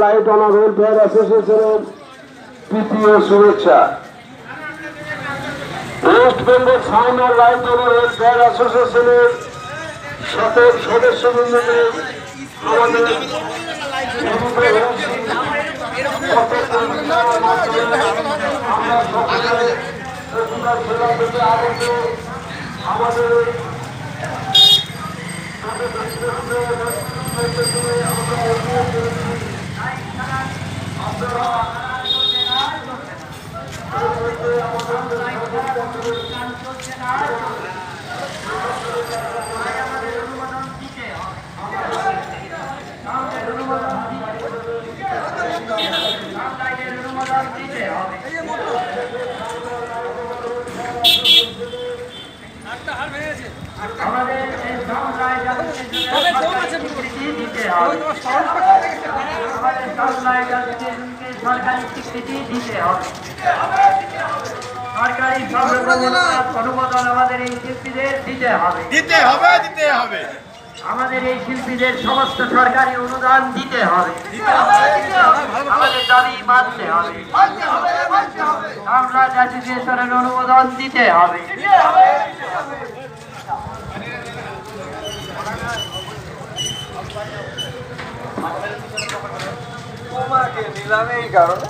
Light on welfare অ্যাসোসিয়েশনের তৃতীয় শুভেচ্ছা। West Bengal sound and light on welfare অ্যাসোসিয়েশনের সকল সদস্যবৃন্দদের আমাদের আমাদের সরকারি স্বীকৃতি দিতে হবে। সরকারি অনুমোদন আমাদের এই শিল্পীদের দিতে হবে। আমাদের এই শিল্পীদের সমস্ত সরকারি অনুদান দিতে হবে। আমাদের দাবি মানতে হবে। সাউন্ড অ্যাসোসিয়েশনের অনুমোদন দিতে হবে। নিলামে এই কারণে